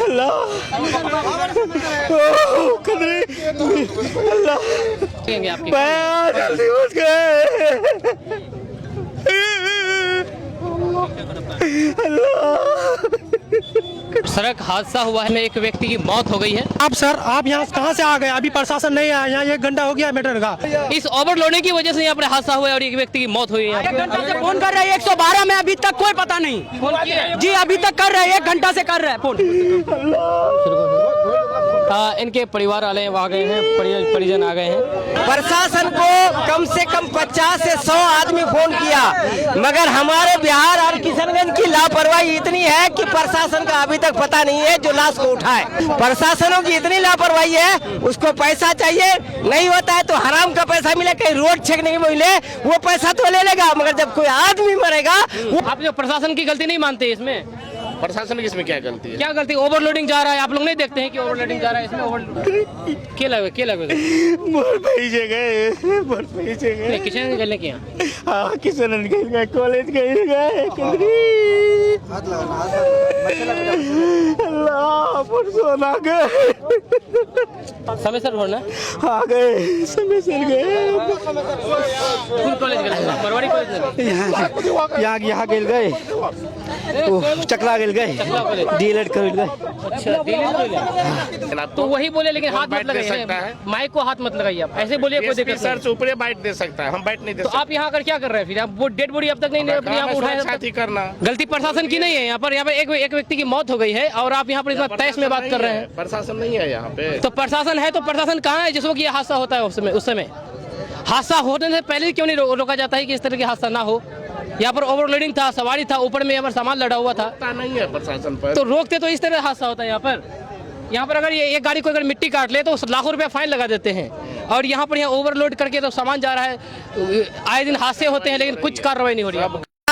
अल्लाह सड़क हादसा हुआ है, एक व्यक्ति की मौत हो गई है। अब सर आप यहाँ कहाँ से आ गए? अभी प्रशासन नहीं आया, यहाँ 1 घंटा हो गया मेटर का। इस ओवरलोडिंग की वजह से यहाँ पर हादसा हुआ है और एक व्यक्ति की मौत हुई है। 1 घंटा से फोन कर रहे हैं 112 में, अभी तक कोई पता नहीं। जी अभी तक कर रहे हैं, 1 घंटा से कर रहे हैं फोन। इनके परिवार वाले आ गए हैं, परिजन आ गए हैं। प्रशासन को कम से कम 50 से 100 आदमी फोन किया, मगर हमारे बिहार और किशनगंज की लापरवाही इतनी है कि प्रशासन का अभी तक पता नहीं है जो लाश को उठाए। प्रशासनों की इतनी लापरवाही है, उसको पैसा चाहिए, नहीं होता है तो हराम का पैसा मिले, कहीं रोड छेकने के मिले वो पैसा तो ले लेगा, मगर जब कोई आदमी मरेगा आप जो प्रशासन की गलती नहीं मानते इसमें? प्रशासन की इसमें क्या गलती है? क्या गलती? ओवरलोडिंग जा रहा है, आप लोग नहीं देखते हैं कि ओवरलोडिंग जा रहा है इसमें? क्या लगे किशन निकलने के यहाँ किशन निकल गए, कॉलेज गए अल्लाह परसों आ गए, समय सर भरना आ गए, समय सर गए, कॉलेज बरवाड़ी कॉलेज यहाँ गए, चकला गए, डीएलएड कर गए। अच्छा तो वही बोले, लेकिन हाथ मत लगाइए, माइक को हाथ मत लगाइए, आप ऐसे बोलिए कोई दिक्कत सर से ऊपर बाइट दे सकता है, हम बाइट नहीं दे सकते। तो आप यहाँ आकर क्या कर रहे हैं फिर? आप वो डेड बॉडी अब तक नहीं यहाँ उठाया करना। गलती प्रशासन की नहीं है। यहाँ पर एक व्यक्ति की मौत हो गई है और आप यहाँ पर इतना तैश में बात कर रहे हैं। प्रशासन नहीं है यहाँ पे। तो प्रशासन है तो प्रशासन कहाँ है जिस वक्त ये हादसा होता है? उस समय हादसा होने से पहले क्यों नहीं रोका जाता है कि इस तरह की हादसा ना हो? यहाँ पर ओवरलोडिंग था, सवारी था, ऊपर में यहाँ पर सामान लड़ा हुआ था, नहीं है प्रशासन पर। तो रोकते तो इस तरह हादसा होता है। यहाँ पर अगर ये एक गाड़ी को अगर मिट्टी काट ले तो लाखों रुपया फाइन लगा देते हैं, और यहाँ पर यहाँ ओवरलोड करके तो सामान जा रहा है। आए दिन हादसे होते हैं लेकिन कुछ कार्रवाई नहीं हो रही है।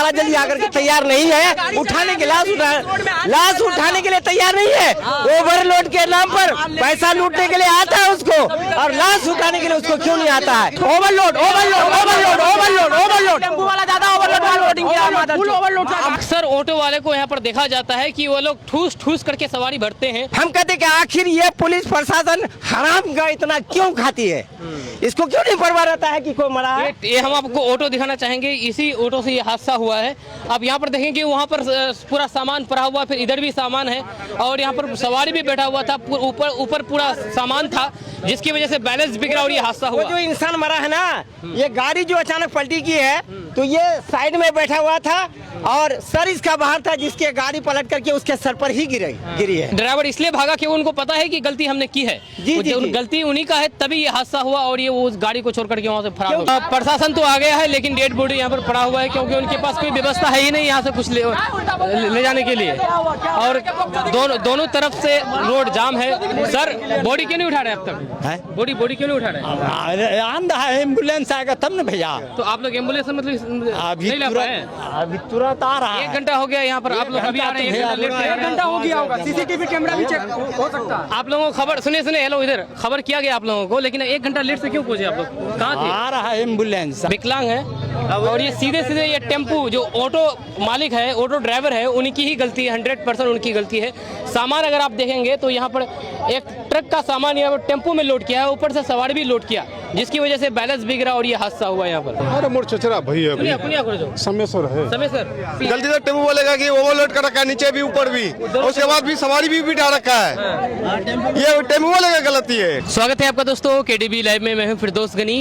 जल्दी आकर के तैयार नहीं है उठाने के, लाश उठाने के लिए तैयार नहीं है। ओवरलोड के नाम पर पैसा लूटने के लिए आता है उसको, और लाश उठाने के लिए उसको क्यों नहीं आता है? Overload overload overload overload overload, tempo वाला ज्यादा ओवरलोड। अक्सर ऑटो वाले को यहाँ पर देखा जाता है कि वो लोग ठूस करके सवारी भरते हैं। हम कहते हैं कि आखिर ये पुलिस प्रशासन हराम का इतना क्यों खाती है? इसको क्यों नहीं परवाह रहता है कि कोई मरा है? ये हम आपको ऑटो दिखाना चाहेंगे, इसी ऑटो से ये हादसा हुआ है। आप यहाँ पर देखेंगे वहाँ पर पूरा सामान पड़ा हुआ, फिर इधर भी सामान है और यहाँ पर सवारी भी बैठा हुआ था, ऊपर पूरा सामान था, जिसकी वजह से बैलेंस बिगड़ा और ये हादसा हुआ। जो इंसान मरा है ना, ये गाड़ी जो अचानक पलटी की है, तो ये साइड में बैठा हुआ था और सर इसका बाहर था, जिसके गाड़ी पलट करके उसके सर पर ही गिरी है। ड्राइवर इसलिए भागा कि उनको पता है कि गलती हमने की है, गलती उन्हीं का है, तभी ये हादसा हुआ और ये उस गाड़ी को छोड़ करके वहाँ से फरार हो गया। प्रशासन तो आ गया है लेकिन डेड बॉडी यहाँ पर पड़ा हुआ है, क्योंकि उनके पास कोई व्यवस्था है ही नहीं यहाँ से कुछ ले जाने के लिए, और दोनों तरफ से रोड जाम है। सर बॉडी क्यों नहीं उठा रहे अब तक? बॉडी क्यों नहीं उठा रहे? एम्बुलेंस आएगा तब न भैया। तो आप लोग एम्बुलेंस मतलब अभी नहीं ला पाए? अभी तुरंत आ रहा है। 1 घंटा हो गया यहाँ पर, आप लोग अभी आ रहे हैं? 1 घंटा हो गया होगा, सीसीटीवी कैमरा भी चेक हो सकता है। आप लोगों को खबर सुने हेलो इधर खबर किया गया आप लोगों को, लेकिन 1 घंटा लेट से क्यों पहुंचे आप लोग? कहाँ थे? आ रहा है एम्बुलेंस। विकलांग है और ये सीधे ये टेम्पू जो ऑटो मालिक है, ऑटो ड्राइवर है, उनकी ही गलती है, 100% उनकी गलती है। सामान अगर आप देखेंगे तो यहाँ पर एक ट्रक का सामान यहाँ पर टेम्पू में लोड किया है, ऊपर से सवारी भी लोड किया, जिसकी वजह से बैलेंस बिगड़ा और ये हादसा हुआ यहाँ पर। अरे मोर चचरा भैया समय सर है, समय सर गलती से टेम्पो बोलेगा कि ओवरलोड कर रखा है, नीचे भी ऊपर भी, उसके बाद भी सवारी भी बिठा रखा है, ये टेम्पो वाले का गलती है। स्वागत है आपका दोस्तों केडीबी लाइव में, मैं हूं फिरदौस गनी।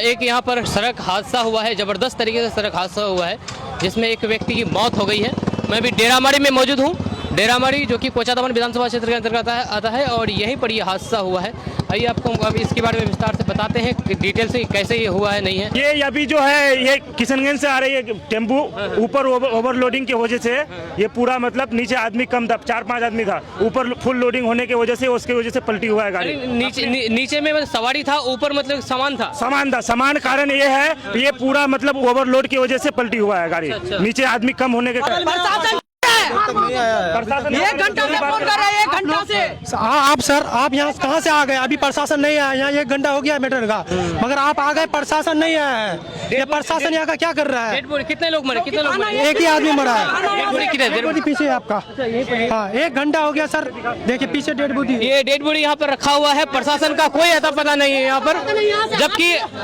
एक यहाँ पर सड़क हादसा हुआ है, जबरदस्त तरीके से सड़क हादसा हुआ है, जिसमें एक व्यक्ति की मौत हो गई है। मैं अभी डेरामाड़ी में मौजूद हूँ, डेरामाड़ी जो कि कोचाधामन विधानसभा क्षेत्र के अंतर्गत आता है, और यहीं पर यह हादसा हुआ है। आइए आपको अब इसके बारे में विस्तार से बताते हैं डिटेल से कैसे ये हुआ है नहीं है। ये अभी जो है ये किशनगंज से आ रही है टेम्पू, ऊपर ओवरलोडिंग की वजह से ये पूरा मतलब नीचे आदमी कम था, 4-5 आदमी था, ऊपर फुल लोडिंग होने की वजह से उसकी वजह से पलटी हुआ है गाड़ी। नीचे में सवारी था, ऊपर मतलब सामान था। सामान कारण ये है ये पूरा मतलब ओवरलोड की वजह से पलटी हुआ है गाड़ी। नीचे आदमी कम होने के कारण 1 घंटा से फोन कर रहे हैं, 1 घंटा से आप सर, आप यहाँ कहाँ से आ गए? अभी प्रशासन नहीं आया यहाँ, 1 घंटा हो गया मैटर का, मगर आप आ गए, प्रशासन नहीं आया है। ये प्रशासन यहाँ का क्या कर रहा है? कितने लोग मरे? कितने लोग मरे? एक ही आदमी मरा है। डेड बॉडी किधर? डेड बॉडी पीछे है आपका। हाँ, 1 घंटा हो गया सर, देखिए पीछे डेड बॉडी। ये डेड बॉडी यहाँ पर रखा हुआ है, प्रशासन का कोई अता पता नहीं है यहाँ पर।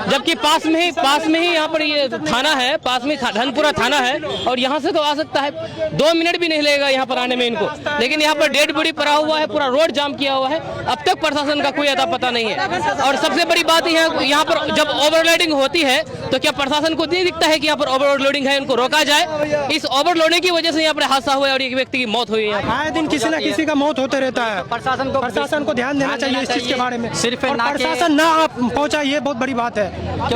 जबकि पास में ही यहाँ पर ये थाना है, पास में धनपुरा थाना है, और यहाँ से तो आ सकता है, 2 मिनट भी नहीं लगेगा यहाँ पर आने में इनको। लेकिन यहाँ पर डेड बॉडी पड़ा हुआ है, पूरा रोड जाम किया हुआ है, अब तक प्रशासन का कोई अता पता नहीं है। और सबसे बड़ी बात यहाँ पर जब ओवरलोडिंग होती है तो क्या प्रशासन को नहीं दिखता है कि यहाँ पर ओवरलोडिंग है, इनको रोका जाए? इस ओवरलोडिंग की वजह से यहाँ पर हादसा हुआ है और एक व्यक्ति की मौत हुई है। आए दिन किसी न किसी का मौत होते रहता है। प्रशासन को ध्यान देना चाहिए इस चीज के बारे में। सिर्फ और प्रशासन ना पहुंचा, ये बहुत बड़ी बात है।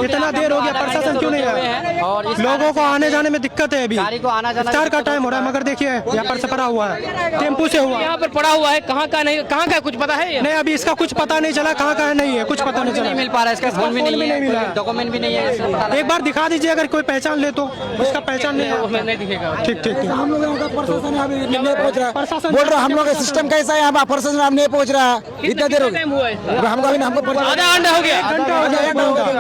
इतना देर हो गया, प्रशासन क्यों नहीं आया? लोगों को आने जाने में दिक्कत है। अभी इफ्तार का टाइम हो रहा है, मगर देखिए यहाँ पर से पड़ा हुआ है, टेम्पू से हुआ। यहाँ पर पड़ा हुआ है, कहाँ का नहीं, कहाँ का कुछ पता है? नहीं, अभी इसका कुछ पता नहीं चला, कहाँ का नहीं है, कुछ पता नहीं चला। मिल पा रहा है, इसका फोन भी नहीं मिला, डॉक्यूमेंट भी नहीं है। एक बार दिखा दीजिए, अगर कोई पहचान ले तो। उसका पहचान नहीं दिखेगा। ठीक। हम लोग यहाँ का प्रशासन अभी नहीं पहुँच रहा। प्रशासन बोल रहा हम लोग का सिस्टम कैसा है, यहाँ प्रशासन अब नहीं पहुँच रहा। इतना देर हो गया हमको, अभी हमको आधा घंटा हो गया,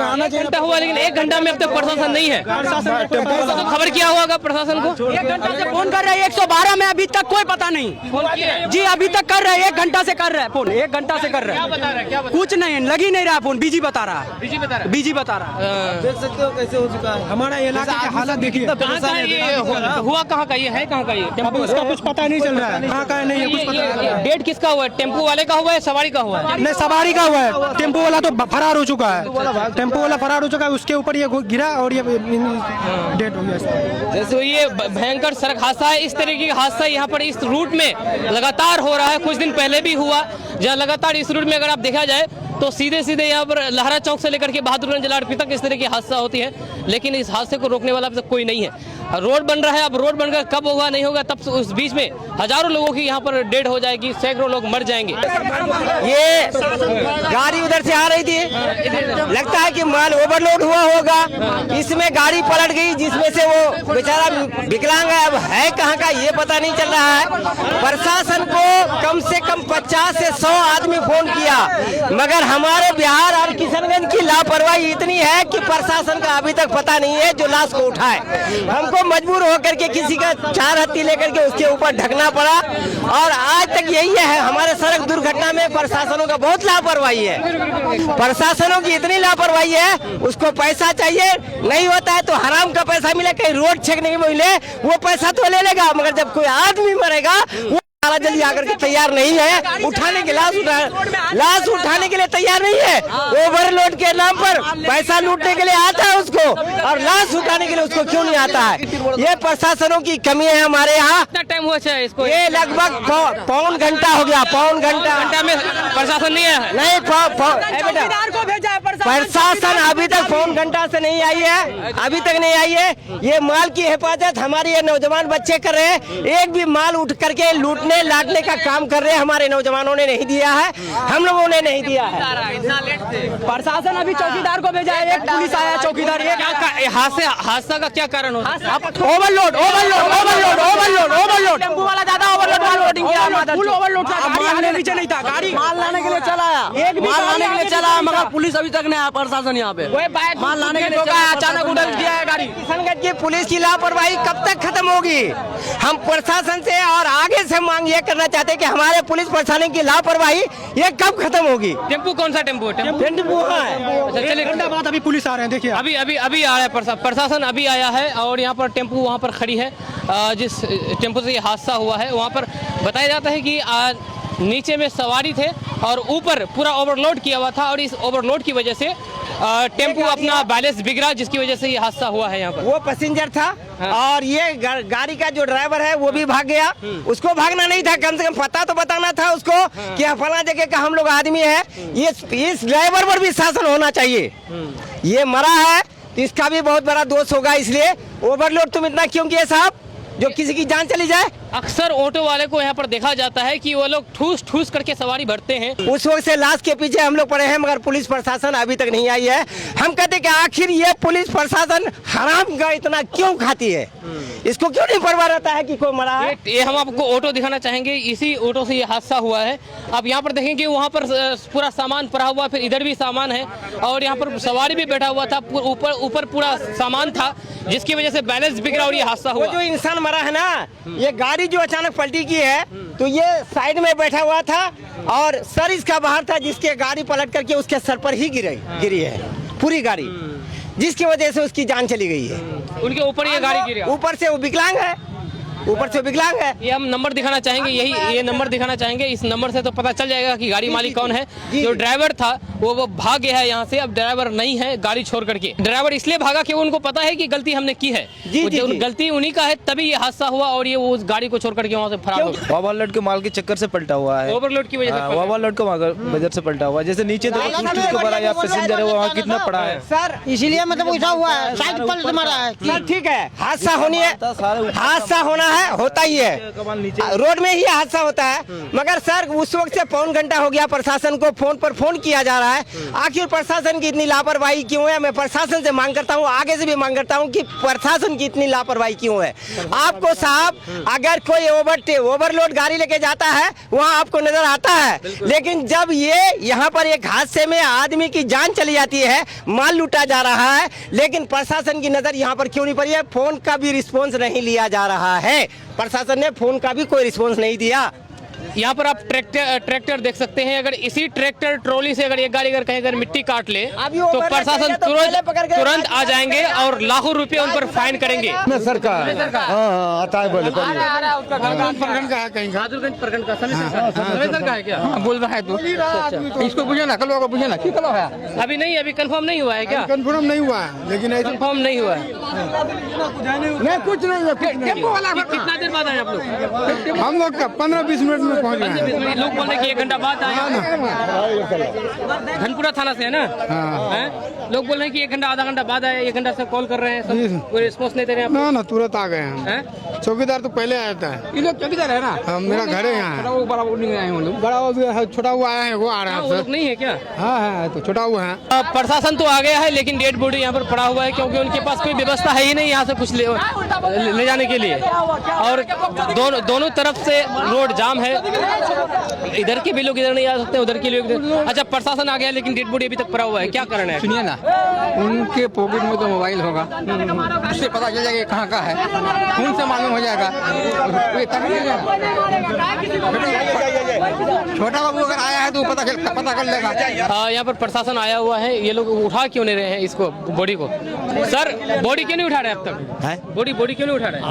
आना चाहिए घंटा हुआ, लेकिन 1 घंटा में अब तक प्रशासन नहीं है। तो खबर क्या हुआ प्रशासन को? 1 घंटा से फोन कर रहे हैं, 112 में अभी तक कोई पता नहीं। जी अभी तक कर रहे हैं, 1 घंटा से कर रहे हैं फोन, 1 घंटा से कर रहे हैं। कुछ नहीं, लग ही नहीं रहा फोन, बिजी बता रहा है। बिजी बता रहा है। देख सकते हो कैसे हो चुका है हमारा इलाका की हालत देखिए। हुआ कहाँ का ये है, कहाँ का ये? अब उसका कुछ पता नहीं चल रहा है, कहाँ का है नहीं है, कुछ पता नहीं। डेट किसका हुआ है? टेम्पो वाले का हुआ है, सवारी का हुआ है? नहीं, सवारी का हुआ है, टेम्पो वाला तो फरार हो चुका है। टेम्पो वाला फरार हो चुका है, उसके ऊपर ये गिरा और ये डेट हो गया। तो ये भयंकर सड़क हादसा है। इस तरीके का हादसा यहाँ पर इस रूट में लगातार हो रहा है। कुछ दिन पहले भी हुआ, जहाँ लगातार इस रूट में अगर आप देखा जाए तो सीधे यहाँ पर लहरा चौक से लेकर के बहादुरगंज जलालपुर तक इस तरह की हादसा होती है, लेकिन इस हादसे को रोकने वाला अब तक कोई नहीं है। रोड बन रहा है, अब रोड बनकर कब होगा नहीं होगा, तब उस बीच में हजारों लोगों की यहाँ पर डेड हो जाएगी, सैकड़ों लोग मर जाएंगे। ये गाड़ी उधर से आ रही थी, लगता है कि माल ओवरलोड हुआ होगा, इसमें गाड़ी पलट गई, जिसमें से वो बेचारा विकलांग है। अब है कहाँ का ये पता नहीं चल रहा है। प्रशासन को कम से कम 50 से 100 आदमी फोन किया, मगर हमारे बिहार और किशनगंज की लापरवाही इतनी है कि प्रशासन का अभी तक पता नहीं है जो लाश को उठाए। हमको मजबूर होकर के किसी का 4 हत्ती लेकर के उसके ऊपर ढकना पड़ा, और आज तक यही है। हमारे सड़क दुर्घटना में प्रशासनों का बहुत लापरवाही है। प्रशासनों की इतनी लापरवाही है, उसको पैसा चाहिए, नहीं होता है तो हराम का पैसा मिले, कहीं रोड छेकने के मिले, वो पैसा तो ले लेगा, मगर जब कोई आदमी मरेगा जल्दी आकर के तैयार नहीं है उठाने के, लाश उठाने के लिए तैयार नहीं है। ओवरलोड के नाम पर पैसा लूटने के लिए आता है उसको, और लाश उठाने के लिए उसको क्यों नहीं आता है? ये प्रशासनों की कमी है हमारे यहाँ। कितना टाइम हुआ है इसको? ये लगभग पौन घंटा हो गया, पौन घंटा में प्रशासन नहीं है। नहीं, प्रशासन अभी तक पौन घंटा से नहीं आई है, अभी तक नहीं आई है। ये माल की हिफाजत हमारे ये नौजवान बच्चे कर रहे हैं। एक भी माल उठ करके लूटने लाटने का काम कर रहे हैं, हमारे नौजवानों ने नहीं दिया है, हम लोगों ने नहीं दिया है। प्रशासन अभी चौकीदार को भेजा है, एक पुलिस आया, चौकीदार। हादसा का क्या कारण हो? ओवरलोड टेम्पो वाला ज्यादा ओवरलोडिंग किया, फुल ओवरलोड था, गाड़ी आने नीचे नहीं था, गाड़ी माल लाने के लिए चलाया, माल लाने के लिए चला, मगर पुलिस अभी तक नहीं आया। प्रशासन यहाँ पे माल लाने के लिए अचानक उधर किया है गाड़ी। किशनगंज की पुलिस की लापरवाही कब तक खत्म होगी? हम प्रशासन से और आगे से मांग ये करना चाहते हैं कि हमारे पुलिस प्रशासन की लापरवाही ये कब खत्म होगी? टेम्पो कौन सा टेम्पो? टेम्पो है। चलिए, घंटा बाद अभी पुलिस आ रहे हैं, देखिए अभी आया है प्रशासन, अभी आया है, और यहाँ पर टेम्पो वहाँ पर खड़ी है। जिस टेम्पो से ये हादसा हुआ है वहाँ पर बताया जाता है कि नीचे में सवारी थे और ऊपर पूरा ओवरलोड किया हुआ था, और इस ओवरलोड की वजह से टेम्पो अपना बैलेंस बिगड़ा, जिसकी वजह से ये हादसा हुआ है यहाँ पर। वो पैसेंजर था, और ये गाड़ी का जो ड्राइवर है वो भी भाग गया। उसको भागना नहीं था, कम से कम पता तो बताना था उसको कि फला जगह का हम लोग आदमी है। इस ड्राइवर पर भी शासन होना चाहिए। ये मरा है तो इसका भी बहुत बड़ा दोष होगा, इसलिए ओवरलोड तुम इतना क्यों किए साहब, जो किसी की जान चली जाए? अक्सर ऑटो वाले को यहाँ पर देखा जाता है कि वो लोग ठूस ठूस करके सवारी भरते हैं। उस वक्त से लाश के पीछे हम लोग पड़े हैं, मगर पुलिस प्रशासन अभी तक नहीं आई है। हम कहते हैं कि आखिर ये पुलिस प्रशासन हराम का इतना क्यों खाती है, इसको क्यों नहीं परवाह रहता है कि कोई मरा है। ये हम आपको ऑटो दिखाना चाहेंगे, इसी ऑटो से ये हादसा हुआ है। आप यहाँ पर देखेंगे वहाँ पर पूरा सामान पड़ा हुआ, फिर इधर भी सामान है और यहाँ पर सवारी भी बैठा हुआ था, ऊपर पूरा सामान था, जिसकी वजह से बैलेंस बिगड़ा और ये हादसा हुआ। जो इंसान मरा है ना, ये गाड़ी जो अचानक पलटी की है, तो ये साइड में बैठा हुआ था और सर इसका बाहर था, जिसके गाड़ी पलट करके उसके सर पर ही गिरी है पूरी गाड़ी, जिसकी वजह से उसकी जान चली गई है। उनके ऊपर ये गाड़ी गिरी, ऊपर से वो विकलांग है, ऊपर से विकलांग है। ये हम नंबर दिखाना चाहेंगे, ये नंबर दिखाना चाहेंगे। इस नंबर से तो पता चल जाएगा कि गाड़ी मालिक कौन है। जो ड्राइवर था वो भाग गया है यहाँ से, अब ड्राइवर नहीं है गाड़ी छोड़ करके। ड्राइवर इसलिए भागा कि उनको पता है कि गलती हमने की है, गलती उन्हीं का है, तभी ये हादसा हुआ और ये उस गाड़ी को छोड़ करके वहाँ से फरार हो गया। ओवरलोड के माल के चक्कर से पलटा हुआ है, ओवरलोड की वजह से, ओवरलोड के वजह से पलटा हुआ है। जैसे नीचे पैसेंजर है वहाँ कितना पड़ा है सर, इसीलिए मतलब ऐसा हुआ है, साइड पलट मारा है। सर ठीक है, हादसा होनी है, हादसा होना है, होता ही है, रोड में ही हादसा होता है। मगर सर उस वक्त से पौन घंटा हो गया, प्रशासन को फोन पर फोन किया जा रहा है। आखिर प्रशासन की इतनी लापरवाही क्यों है? मैं प्रशासन से मांग करता हूँ, आगे से भी मांग करता हूँ कि प्रशासन की इतनी लापरवाही क्यों है। आपको साहब अगर कोई ओवरलोड गाड़ी लेके जाता है वहाँ आपको नजर आता है, लेकिन जब ये यहाँ पर एक हादसे में आदमी की जान चली जाती है, माल लूटा जा रहा है, लेकिन प्रशासन की नजर यहाँ पर क्यों नहीं पड़ी है? फोन का भी रिस्पॉन्स नहीं लिया जा रहा है, प्रशासन ने फोन का भी कोई रिस्पॉन्स नहीं दिया। यहाँ पर आप ट्रैक्टर देख सकते हैं। अगर इसी ट्रैक्टर ट्रॉली से अगर एक गाड़ी अगर कहीं अगर मिट्टी काट ले तो प्रशासन तुरंत आ जाएंगे और लाखों रुपए उन पर फाइन करेंगे। सरकार आता है, बोले प्रखंड का सर का है क्या बोल रहा है तो इसको पूछे ना, कल पूछे ना, क्यों कलो है? अभी नहीं, अभी कंफर्म नहीं हुआ है क्या? कंफर्म नहीं हुआ है, लेकिन कंफर्म नहीं हुआ है। नहीं, कुछ नहीं है। कितना देर बाद आए आप लोग? हम लोग का 15-20 मिनट में पहुंच गए। लोग बोल रहे कि 1 घंटा बाद आए। धनपुरा थाना से है ना? लोग बोल रहे हैं कि 1 घंटा आधा घंटा बाद आए, 1 घंटा से कॉल कर रहे हैं, सब कोई रिस्पॉन्स नहीं दे रहे हैं। ना तुरंत आ गए हम। चौकीदार तो पहले आया था। ये लोग चौकीदार है ना? मेरा घर है यहाँ। बड़ा नहीं आए हैं लोग, बड़ा छोटा हुआ आया है, वो आ रहा है। वो लोग नहीं है क्या? हाँ, तो छोटा हुआ है। प्रशासन तो आ गया है, लेकिन डेड बॉडी यहाँ पर पड़ा हुआ है, क्योंकि उनके पास कोई व्यवस्था है ही नहीं यहाँ से कुछ ले जाने के लिए। और दोनों तरफ से रोड जाम है, इधर के भी लोग इधर नहीं आ सकते, उधर के लोग। अच्छा, प्रशासन आ गया लेकिन डेड बॉडी अभी तक पड़ा हुआ है, क्या कारण है? सुनिए ना, उनके पॉकेट में तो मोबाइल होगा, उससे पता चल जाएगा कहाँ का है, फोन से मालूम हो जाएगा। छोटा बाबू अगर आया है तो पता कर लेगा। यहाँ पर प्रशासन आया हुआ है, ये लोग उठा क्यों नहीं रहे हैं इसको, बॉडी को? सर बॉडी क्यों नहीं उठा रहे अब तक? बॉडी क्यों नहीं उठा रहे?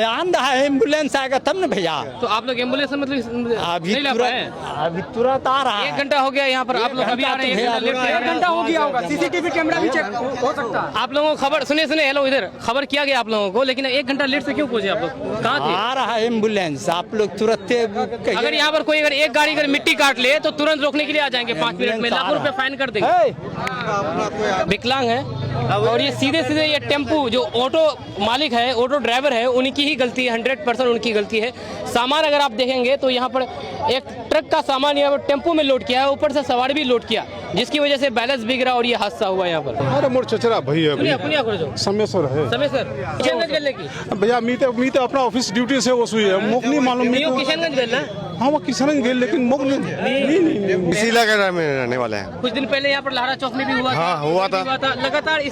आंधा है, एम्बुलेंस आएगा तब न भैया। तो आप लोग एम्बुलेंस मतलब नहीं ला पाए? अभी तुरंत आ रहा है। 1 घंटा हो गया यहाँ पर, आप लोग अभी आ रहे हैं। 1 घंटा हो गया होगा, सीसीटीवी कैमरा भी चेक हो सकता है। आप लोगों को खबर सुने हेलो, इधर खबर किया गया आप लोगों को, लेकिन 1 घंटा लेट से क्यों पहुंचे आप लोग? कहाँ थे? आ रहा है एम्बुलेंस, आप लोग तुरंत। अगर यहाँ पर कोई अगर एक गाड़ी अगर मिट्टी काट ले तो तुरंत रोकने के लिए आ जाएंगे, 5 मिनट में लाखों रुपए फाइन कर देंगे। विकलांग है और ये सीधे ये टेम्पू जो ऑटो मालिक है, ऑटो ड्राइवर है, उनकी ही गलती है, 100% उनकी गलती है। सामान अगर आप देखेंगे तो यहाँ पर एक ट्रक का सामान यहाँ पर टेम्पू में लोड किया है, ऊपर से सवारी भी लोड किया, जिसकी वजह से बैलेंस बिगड़ा और ये हादसा हुआ यहाँ पर। अरे मोर चचरा भैया समय सर है भैया, मी तो अपना ऑफिस ड्यूटी से वो सुई है, मुख नहीं मालूम। किशनगंज गए ना? हाँ, वो किशनगंज गए, लेकिन मुख नहीं। इसी इलाके में रहने वाले हैं। कुछ दिन पहले यहाँ पर लहरा चौक में भी हुआ था। हाँ, हुआ था।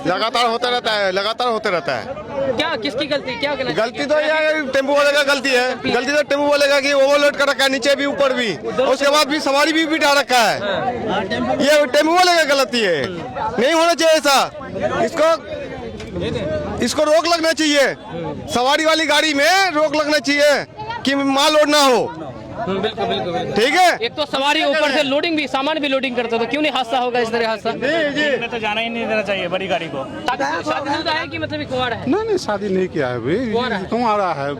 लगातार होता रहता है। क्या किसकी गलती? क्या गलती तो यार टेम्पो वाले का गलती है। गलती तो टेम्पो वाले का कि ओवरलोड कर रखा है, नीचे भी ऊपर भी, उसके बाद भी सवारी भी बिठा रखा है। ये टेम्पो वाले का गलती है, नहीं होना चाहिए ऐसा। इसको रोक लगना चाहिए, सवारी वाली गाड़ी में रोक लगना चाहिए कि माल लोड ना हो। बिल्कुल ठीक है। एक तो सवारी ऊपर से लोडिंग भी, सामान भी लोडिंग करते तो क्यों नहीं हादसा होगा इस तरह हादसा? में तो जाना ही नहीं देना चाहिए बड़ी गाड़ी को। शादीशुदा है कि मतलब कुंवारा है? नहीं, शादी नहीं किया है भाई, क्यों आ रहा है?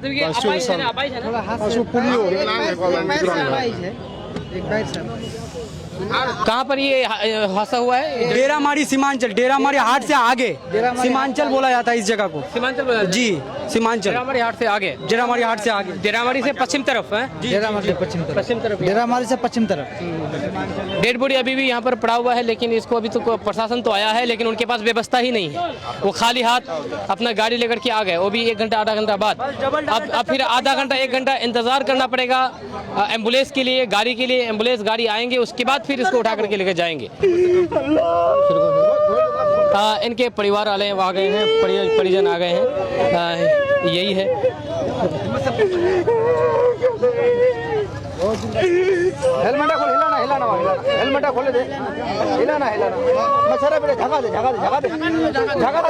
कहाँ पर ये हादसा हुआ है? डेरामारी सीमांचल, डेरामारी हाट से आगे सीमांचल बोला जाता है इस जगह को। सीमांचल बोला जी, सीमांचल डेरामारी हाट से आगे, डेरामारी हाट से आगे, डेरामारी से पश्चिम तरफ है। डेरामारी से पश्चिम तरफ, पश्चिम तरफ डेरामारी से पश्चिम तरफ। डेड बॉडी अभी भी यहाँ पर पड़ा हुआ है, लेकिन इसको अभी तो प्रशासन तो आया है, लेकिन उनके पास व्यवस्था ही नहीं है। वो खाली हाथ अपना गाड़ी लेकर के आ गए, वो भी 1 घंटा आधा घंटा बाद। अब फिर आधा घंटा 1 घंटा इंतजार करना पड़ेगा एम्बुलेंस के लिए, गाड़ी के लिए। एम्बुलेंस गाड़ी आएंगे, उसके बाद फिर इसको उठा करके लेकर जाएंगे। इनके परिवार वाले आ गए हैं, परिजन आ गए हैं, यही है। हेलमेट खोल, हिलाना हिलाना हेलमेट खोले दे, हिलाना हिलाना मच्छर पे झगा दे झगा दे झगा दे झगा दे।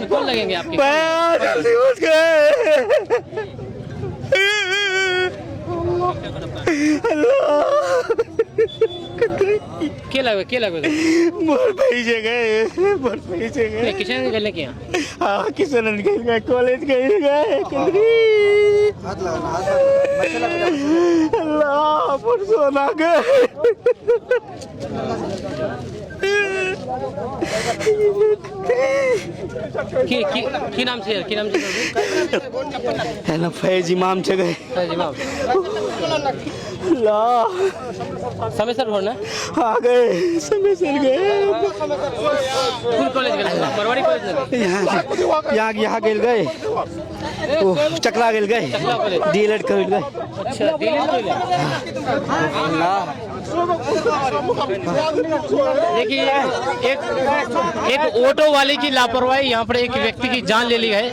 कौन लगेंगे आपके? के लगे मोर पैसे गए, मोर पैसे गए। किशन निकलने के यहाँ? हाँ, किशन निकल गए, कॉलेज गए। अल्लाह, मोर सोना गए। की नाम से है ना फैज इमाम जगह समय सर भरना आ गए, समय सर गए। कॉलेज बरवाड़ी कॉलेज यहाँ गेल गए, चकला गेल गए, डीएलएड कर गए। अच्छा, देखिए एक ऑटो वाले की लापरवाही, यहाँ पर एक व्यक्ति की जान ले ली है।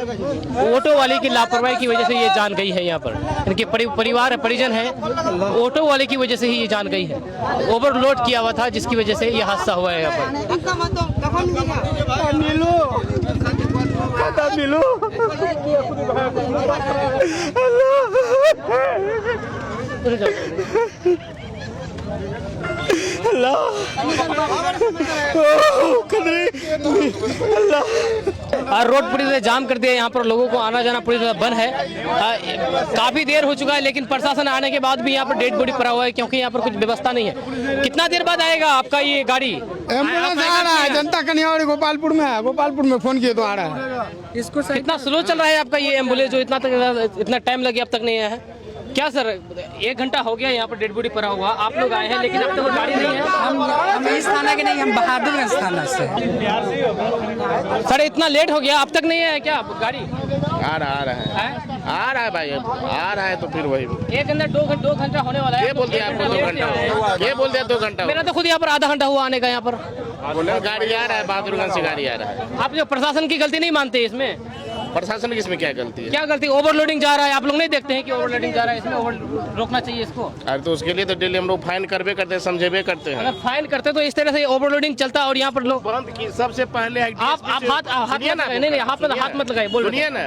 ऑटो वाले की लापरवाही की वजह से ये जान गई है। यहाँ पर इनके परिवार परिजन है, ऑटो वाले की वजह से ही ये जान गई है। ओवरलोड किया हुआ था, जिसकी वजह से ये हादसा हुआ है। यहाँ पर मिलो रोड पूरी तरह जाम कर दिया। यहाँ पर लोगों को आना जाना पूरी तरह बंद है। काफी देर हो चुका है, लेकिन प्रशासन आने के बाद भी यहाँ पर डेड बॉडी पड़ा हुआ है, क्योंकि यहाँ पर कुछ व्यवस्था नहीं है। कितना देर बाद आएगा आपका ये गाड़ी? एम्बुलेंस आ रहा है, जनता कन्यावाड़ी गोपालपुर में है, गोपालपुर में फोन किए तो आ रहा है। इसको कितना स्लो चल रहा है आपका ये एम्बुलेंस, जो इतना टाइम लगे अब तक नहीं आया है? क्या सर, 1 घंटा हो गया यहाँ पर डेड बॉडी पड़ा हुआ, आप लोग आए हैं लेकिन अब तक गाड़ी नहीं है। हम इस थाना के नहीं, हम बहादुरगंज थाना से। सर इतना लेट हो गया, अब तक नहीं है क्या गाड़ी? आ रहा है भाई, आ रहा है तो फिर वही 1 घंटा 2 घंटा होने वाला है। ये बोल दिया आपको 2 घंटा, ये बोल दिया 2 घंटा। मेरा तो खुद यहाँ पर आधा घंटा हुआ आने का। यहाँ पर गाड़ी आ रहा है, बहादुरगंज से गाड़ी आ रहा है। आप जो प्रशासन की गलती नहीं मानते इसमें? प्रशासन की इसमें क्या गलती है? क्या गलती? ओवरलोडिंग जा रहा है, आप लोग नहीं देखते हैं कि ओवरलोडिंग जा रहा है, इसमें रोकना चाहिए इसको। अरे तो उसके लिए तो डेली हम लोग फाइन करबे करते हैं, समझेबे करते हैं। अगर फाइन करते तो इस तरह से ओवरलोडिंग चलता और यहाँ पर लोग तुरंत की सबसे पहले आप हाथ मत लगाइए, बोल सुनिए ना,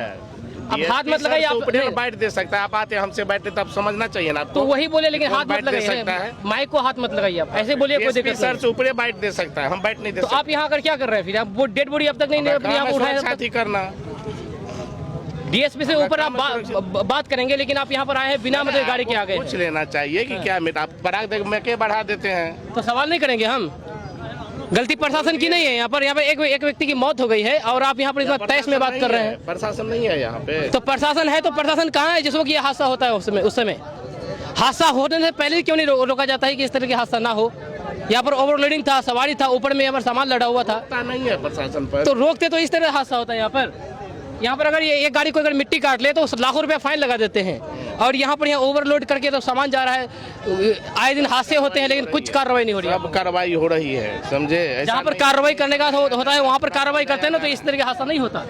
अब हाथ मत लगाइए। आप ऊपर बाइट दे सकता है, आप आते हमसे बैठते तब समझना चाहिए ना। तो वही बोले, लेकिन हाथ मत बाइट दे लगाइए, सकता है। माइक को हाथ मत लगाइए, आप ऐसे बोलिए, कोई दिक्कत सर से ऊपर बाइट दे सकता है, हम बाइट नहीं दे तो सकते। आप यहाँ कर क्या कर रहे हैं फिर? आप वो डेड बॉडी अब तक नहीं यहाँ उठाया, साथी करना। डीएसपी से ऊपर आप बात करेंगे, लेकिन आप यहाँ पर आए हैं बिना मतलब गाड़ी के आ गए। पूछ लेना चाहिए कि क्या आप पराग देख में के बढ़ा देते हैं, तो सवाल नहीं करेंगे हम? गलती प्रशासन की नहीं है। यहाँ पर एक व्यक्ति की मौत हो गई है और आप यहाँ पर इतना तेज में बात कर रहे हैं। प्रशासन नहीं है यहाँ पे। तो प्रशासन है तो प्रशासन कहाँ है जिस वक्त ये हादसा होता है? उस समय हादसा होने से पहले क्यों नहीं रोका जाता है कि इस तरह के हादसा ना हो? यहाँ पर ओवरलोडिंग था, सवारी था, ऊपर में यहाँ पर सामान लड़ा हुआ था, नहीं है प्रशासन पर। तो रोकते तो इस तरह हादसा होता है। यहाँ पर अगर ये एक गाड़ी को अगर मिट्टी काट ले तो लाखों रुपया फाइन लगा देते हैं, और यहाँ पर ओवरलोड करके तो सामान जा रहा है। आए दिन हादसे होते हैं, लेकिन कुछ कार्रवाई नहीं हो रही है। अब कार्रवाई हो रही है, समझे? जहाँ पर कार्रवाई करने का होता है वहाँ पर कार्रवाई करते हैं ना, तो इस तरह का हादसा नहीं होता।